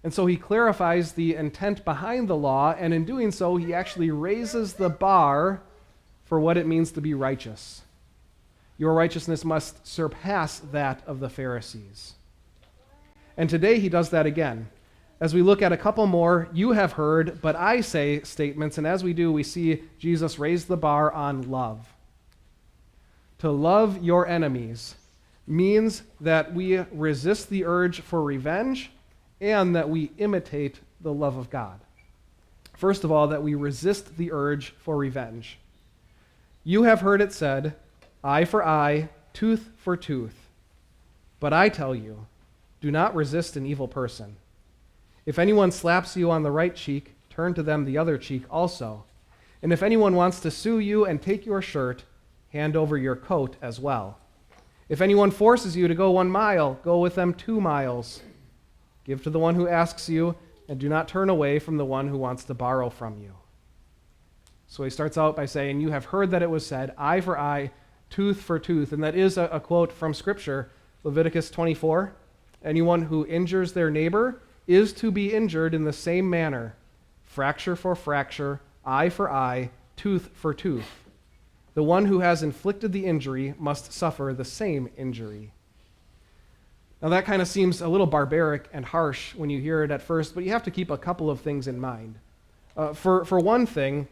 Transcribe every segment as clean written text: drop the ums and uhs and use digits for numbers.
And so he clarifies the intent behind the law, and in doing so, he actually raises the bar for what it means to be righteous. Your righteousness must surpass that of the Pharisees. And today he does that again. As we look at a couple more "you have heard, but I say" statements, and as we do, we see Jesus raise the bar on love. To love your enemies means that we resist the urge for revenge and that we imitate the love of God. First of all, that we resist the urge for revenge. You have heard it said, eye for eye, tooth for tooth. But I tell you, do not resist an evil person. If anyone slaps you on the right cheek, turn to them the other cheek also. And if anyone wants to sue you and take your shirt, hand over your coat as well. If anyone forces you to go 1 mile, go with them 2 miles. Give to the one who asks you, and do not turn away from the one who wants to borrow from you. So he starts out by saying, you have heard that it was said, eye for eye, tooth for tooth. And that is a quote from Scripture, Leviticus 24. Anyone who injures their neighbor is to be injured in the same manner, fracture for fracture, eye for eye, tooth for tooth. The one who has inflicted the injury must suffer the same injury. Now that kind of seems a little barbaric and harsh when you hear it at first, but you have to keep a couple of things in mind. For one thing,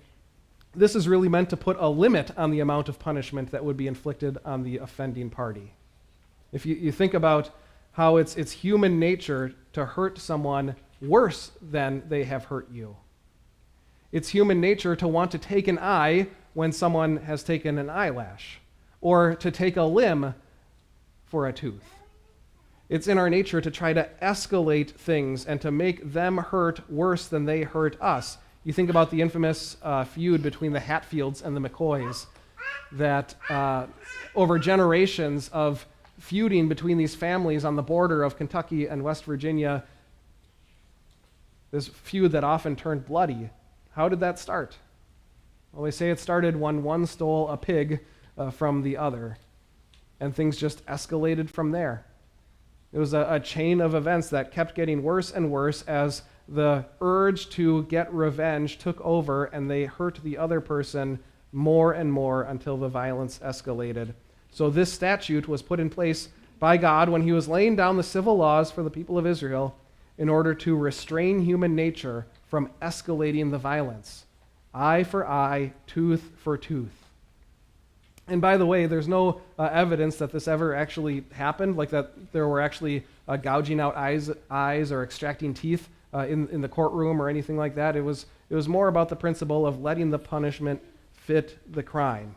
this is really meant to put a limit on the amount of punishment that would be inflicted on the offending party. If you think about how it's human nature to hurt someone worse than they have hurt you. It's human nature to want to take an eye when someone has taken an eyelash, or to take a limb for a tooth. It's in our nature to try to escalate things and to make them hurt worse than they hurt us. You think about the infamous feud between the Hatfields and the McCoys, that over generations of feuding between these families on the border of Kentucky and West Virginia, this feud that often turned bloody. How did that start? Well, they say it started when one stole a pig from the other, and things just escalated from there. It was a chain of events that kept getting worse and worse as the urge to get revenge took over, and they hurt the other person more and more until the violence escalated. So this statute was put in place by God when he was laying down the civil laws for the people of Israel in order to restrain human nature from escalating the violence. Eye for eye, tooth for tooth. And by the way, there's no evidence that this ever actually happened, like that there were actually gouging out eyes or extracting teeth in the courtroom or anything like that. It was more about the principle of letting the punishment fit the crime.